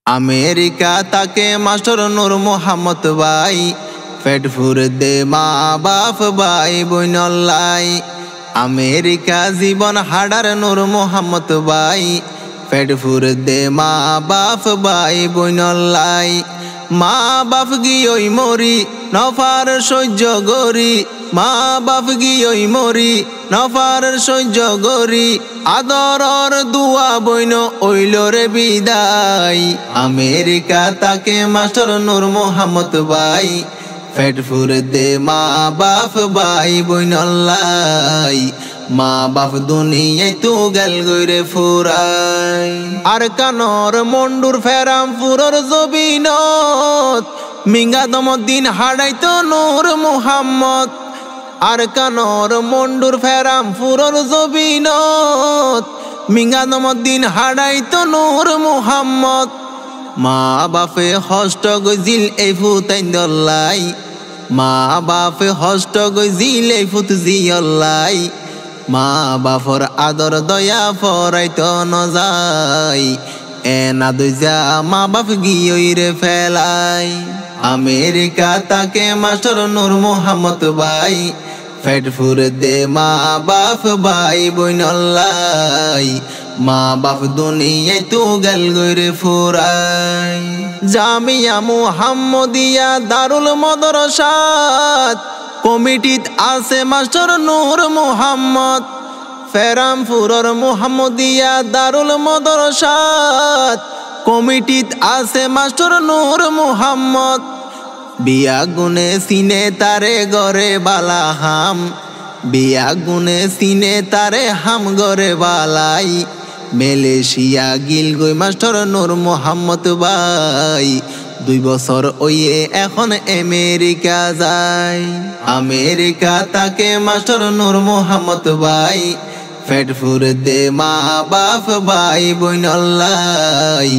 America তাকে master নূর মোহাম্মদ ভাই, পেট ফুরে দে মা বাপ ভাই বইনল্লাই। আমেরিকা জীবন হাডার নূর মোহাম্মদ ভাই, পেট ফুরে দে মা বাপ ভাই বইনল্লাই। মা বাপ গিয়ই মরি নফার সহ্য গরি, মা বাপ গিয়ই মরি নফার সহ্য গরি, আদরর দুয়া বইন ওইল রে বিদায়। আমেরিকা তাকে মাস্টার নূর মোহাম্মদ ভাই, পেট ফুরে দে মা বাপ ভাই বইনল্লাই। মা বাপ দুনিয়ায় তু গেল গইরে ফুরাই। আর কানর মন্ডুর ফেরাম ফুরর জবিনত, মিঙ্গাদম দিন হাডাইতো নূর মুহাম্মদ। আর কানর মন্ডুর ফেরাম ফুরর জবিনত, মিঙ্গাদম দিন হাডাইতো নূর মুহাম্মদ। মা বাপে হষ্ট গজিল এই ফুতাইন দল্লাই, মা বাপে হষ্ট গজিল এই ফুত জিয়ল্লাই। মা বাপর আদর দয়া ফরাইতো নজাই, এনা দুজা মা বাপ গিয়ই রে ফেলাই। আমেরিকা তাকে মাস্টার নূর মোহাম্মদ ভাই, পেট ফুরে দে মা বাপ ভাই বইনল্লাই। মা বাপ দুনিয়ায় তু গেল গইরে ফুরাই। জামিয়া মুহাম্মদিয়া দারুল মাদ্রাসাত, কমিটিত আছে মাস্টার নূর মোহাম্মদ। ফেরামপুরর মুহাম্মদিয়া দারুল মাদ্রাসাত, কমিটিত আছে মাস্টার নূর মোহাম্মদ। বিয়া গুনে সিনে তারে গরে বালা হাম, বিয়া গুনে সিনে তারে হাম গরে বালাই। মালয়েশিয়া গিল গই মাস্টার নূর মোহাম্মদ ভাই, 2 বছর ওয়ে এখন আমেরিকা যায়। আমেরিকা তাকে মাস্টার নূর মোহাম্মদ ভাই, পেট ফুরে দে মা বাপ ভাই বইনল্লাই।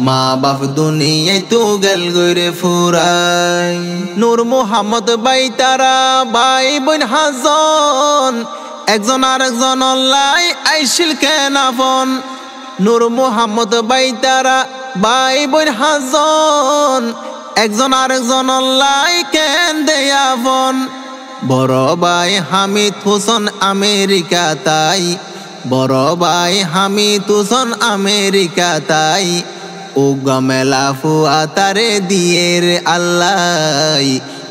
মা বাপ দুনিয়ায় তু গেল গইরে ফুরাই। নূর মোহাম্মদ ভাই তারা ভাই বোন হাজন, একজন আর একজন অল্লাই আইসিল কেন আপন। নূর মোহাম্মদ ভাই তারা ভাই বোন হাজন, একজন আর একজন অল্লাই কেন দেয় আপন। বড় ভাই হামিদ হোসেন আমেরিকা তাই, বড় ভাই হামিদ হোসেন আমেরিকা তাই। ও গমেলা ফুয়া তারে দিয়ে রে আল্লাহ,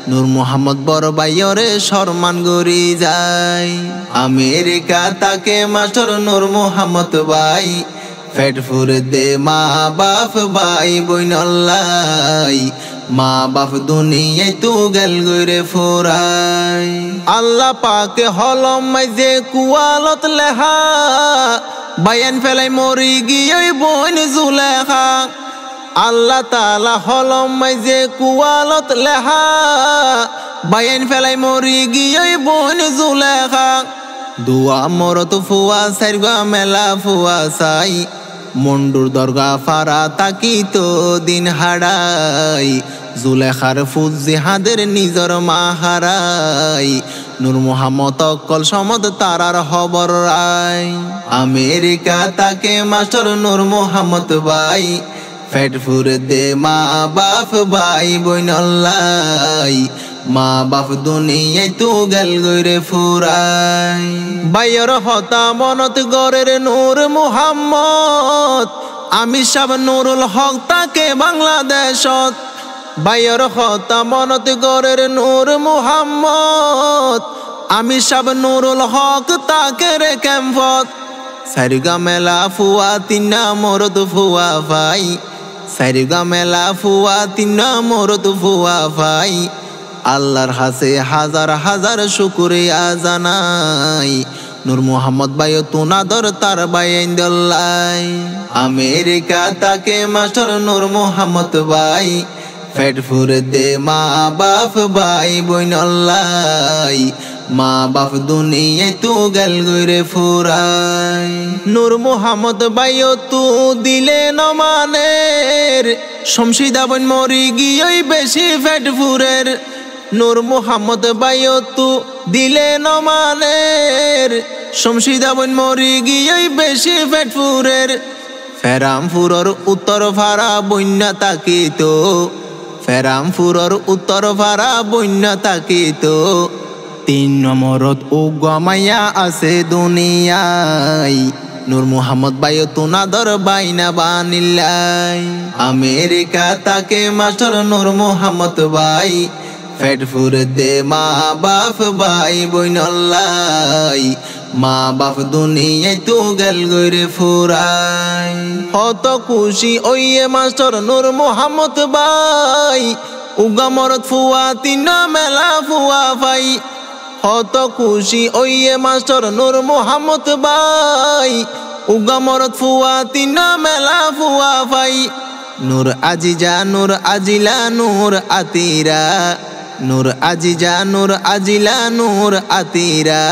নূর মোহাম্মদ বড় ভাইয়রে সম্মান গরি যায়। আমেরিকা তাকে মাস্টার নূর মোহাম্মদ ভাই, পেট ফুরে দে মা বাপ ভাই বইনল্লাই। মা বাপ দুনিয়ায় তু গেল গইরে ফুরাই। আল্লাহ পাকে হলম মাইজে কুয়ালত লেখা, বায়ান ফেলাই মরি গিয়ে বইন জুলেখা। আল্লাহ তাআলা হলম মাইজে কুয়ালত লেখা, বায়ান ফেলাই মরি গিয়ে বইন জুলেখা। দুয়া মরত ফুয়া সাইরগা মেলা ফুয়া সাই, মন্ডুর দরগা ফারা তাকি তো দিন হাডাই। জুলেখার ফুজ জিহাদের নিজর মা হারাই, নূর মোহাম্মদ অকল সমদ তারার খবর রাই। আমেরিকা তাকে মাস্টার নূর মোহাম্মদ ভাই, পেট ফুরে দে মা বাপ ভাই বইনল্লাই। মা বাপ দুনিয়ায় তু গেল গইরে ফুরাই। বাইর হতা মনত গরের নূর মোহাম্মদ, আমি সব নুরুল হক তাকে বাংলাদেশত। বাইর হতা মনত গরের নূর মোহাম্মদ, আমি সব নুরুল হক তাকে রে ক্যাম্পত। সারিগা মেলা ফুয়া তিনা মরদ ফুয়া ভাই, সারিগা মেলা ফুয়া তিনা মরদ ফুয়া ভাই। আল্লাহর হাসে হাজার হাজার শুকরিয়া জানাই, নূর মোহাম্মদ ভাই তুনাদর তার বাইন দল্লাই। আমেরিকা তাকে মাস্টার নূর মোহাম্মদ ভাই, পেট ফুরে দে মা বাপ ভাই বইনল্লাই। মা বাপ দুনিয়ায় তু গেল গইরে ফুরাই। নূর মোহাম্মদ ভাই তু দিলে নমানের, শমশিদা বইন মরি গিয়ে বেশি পেট ফুরের। নূর মোহাম্মদ ভাই তু দিলে নমানের, শমশিদা বইন মরি গিয়ে বেশি পেট ফুরের। ফেরামপুরর উত্তর ফারা বন্যা তাকিত ফেরামপুরর উত্তর ফারা বন্যা তাকিত 3 নম্বরত উগমাইয়া আছে দুনিয়ায় নূর মোহাম্মদ ভাই তোনাদর বাইনা বানিল্লাই আমেরিকা তাকে মাস্টার নূর মোহাম্মদ ভাই ফেটফুর দে মা বাপ ভাই বইনল্লাই মা বাপ দুনিয়ায় তু গেল গরে ফুরাই হত খুশি ওইয়ে মাস্টার নূর মোহাম্মদ ভাই উগামরত ফুয়া 3 মেলা ফুয়া ভাই হত খুশি ওইয়ে মাস্টার নূর মোহাম্মদ ভাই উগামরত ফুয়া 3 মেলা ফুয়া ভাই নূর আজিজা নূর আজিলা নূর আতিরা নূর আজিজা নূর আজিলা নূর আতিরা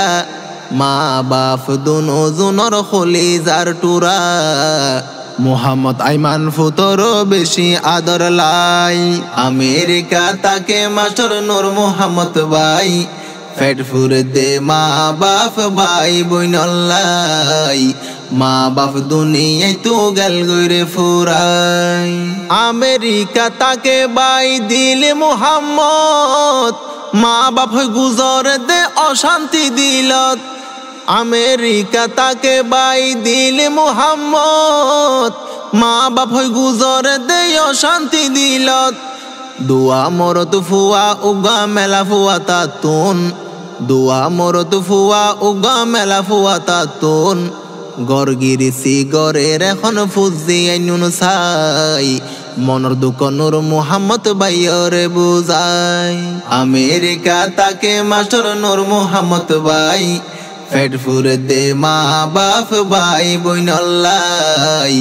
মা বাপ দুনো জুনর খলিজার টুরা মোহাম্মদ আইমান ফুতর বেশি আদর লাই আমেরিকা তাকে মাস্টার নূর মোহাম্মদ ভাই ফেটফুর দে মা বাপ ভাই বইনল্লাই মা বাপ দুনিয়ায় তু গেল গরে ফুরাই আমেরিকা তাকে ভাই দিল মোহাম্মদ মা বাপ গুজর দে অশান্তি দিলত আমেরিকা তাকে ভাই দিল মোহাম্মদ মা বাপ গুজর দে অশান্তি দিলত দুয়া মরত ফুয়া উগা মেলা ফুয়া তাতুন দুয়া মরত ফুয়া উগা মেলা ফুয়া তাতুন গড় গিরিছি গড়ের এখন ফুজি আইনুন সাই মনর দুঃখ নূর মোহাম্মদ ভাইয়রে বুঝাই আমেরিকা তাকে মাস্টার নূর মোহাম্মদ ভাই ফেটফুর দে মা বাপ ভাই বইনল্লাই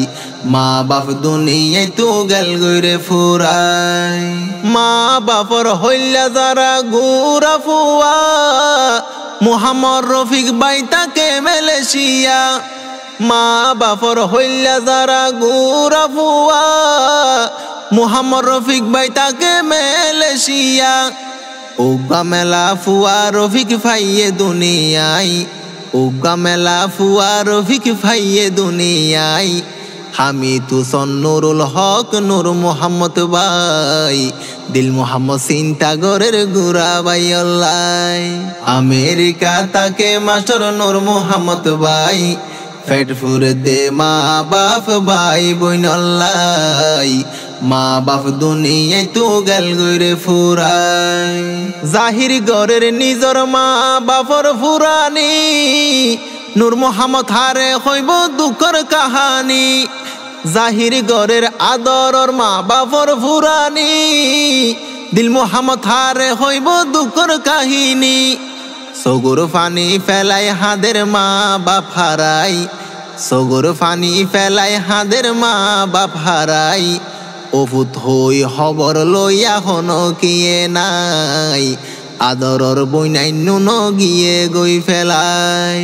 মা বাপ দুনিয়ায় তু গেল গরে ফুরাই মা বাপর হইলা যারা গুরা ফুয়া মোহাম্মদ রফিক ভাই তাকে মালয়েশিয়া মা বাপর হইলা যারা গুরা ফুয়া মোহাম্মদ রফিক ভাই তাকে মালয়েশিয়া উগা মেলা ফুয়া রফিক ভাইয়ে দুনিয়ায় উগা মেলা ফুয়া রফিক ভাইয়ে দুনিয়ায় আমি তুসন নুরুল হক নূর মোহাম্মদ ভাই দিল মোহাম্মদ চিন্তা গরের গুড়া ভাইয়াল্লাই আমেরিকা তাকে মাস্টার নূর মোহাম্মদ ভাই ফেটফুর দে মা বাপ ভাই বইনল্লাই মা বাপ দুনিয়ায় তু গেল গরে ফুরাই জাহির গরের নিজর মা বাপর ফুরানি নূর মোহাম্মদ হারে হইব দুঃখর কাহানি জাহির গরের আদরর মা বাপর ফুরানি দিল মোহাম্মদ হারে হইব দুঃখর কাহিনী সগুর ফানি ফেলাই হাদের মা বাপ হারাই সগুর ফানি ফেলাই হাদের মা বাপ হারাই অভূত হই খবর লইয়া হন কিয়ে নাই আদরর বইনাই নুন গিয়ে গই ফেলাই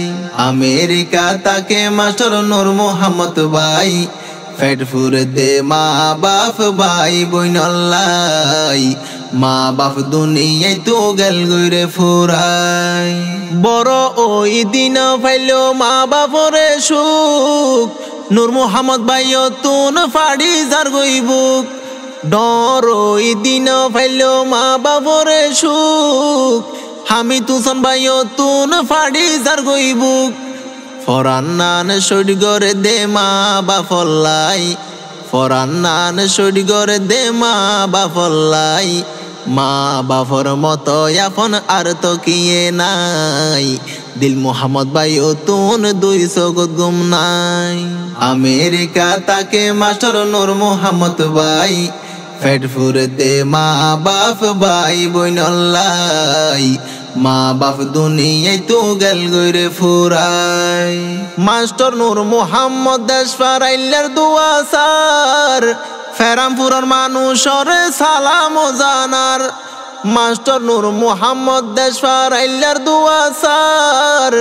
আমেরিকা তাকে মাস্টার নূর মোহাম্মদ ভাই ফেটফুর দে মা বাপ ভাই বইনল্লাই মা বাপ দুনিয়ায় তু গেল গরে ফুরাই বড় ওই দিন ফাইলো মা বাপরে সুখ নূর মোহাম্মদ ভাইও তুন ফাড়ি যার গইবুক ডর ওই দিন ফাইলো মা বাপরে সুখ আমি তুসন ভাইও তুন ফাড়ি যার গইবুক ফরান নান সৈড গরে দে মা বাপল্লাই ফরান নান সৈড গরে দে মা বাপল্লাই মা বাপর মতো এখন আর তো কিয়ে নাই দিল মোহাম্মদ ভাইও তুন 200 গুম নাই আমেরিকা তাকে মাস্টার নূর মোহাম্মদ ভাই ফেটফুর দে মা বাপ ভাই বইনল্লাই মা বাপ দুনিয়ায় তু গেল গরে ফুরাই মাস্টার নূর মোহাম্মদ দেশ ফারাইলার দুয়া সার ফেরামপুরের মানুষের সালাম জানার মাস্টার নূর মোহাম্মদ দেশ ফারাইলার দুয়া সার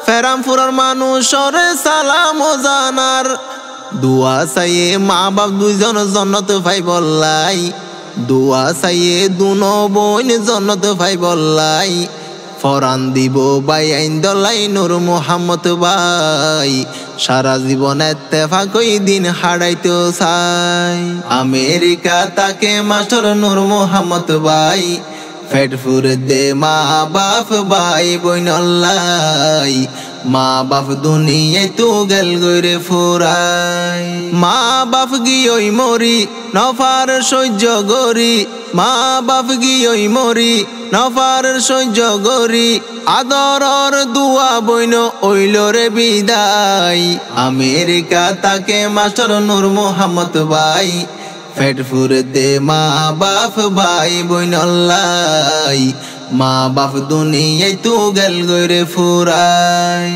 ফেরামপুরের মানুষের সালাম জানার দুয়া চাইয়ে মা বাপ দুইজন জন্নত ভাই বললাই দুয়া চাইয়ে দুনো বোন জন্নত ভাই বললাই ফরান দিব বাই আইন দলাই নূর মোহাম্মদ ভাই সারা জীবন এত্তেফাকই দিন হারাইতেও চাই আমেরিকা তাকে মাস্টার নূর মোহাম্মদ ভাই পেট ফুরে দে মা বাপ ভাই বইনল্লাই মা বাপ দুনিয়ায় তু গেল গইরে ফুরাই মা বাপ গিয়ই মরি নফার সহ্য গরি মা বাপ গিয়ই মরি নফার সহ্য গরি আদরর দুয়া বইন ওইল রে বিদায় আমেরিকা তাকে মাস্টার নূর মোহাম্মদ ভাই পেট ফুরে দে মা বাপ ভাই বইনল্লাই মা বাপ দুনিয়ায় তু গেল গইরে ফুরাই।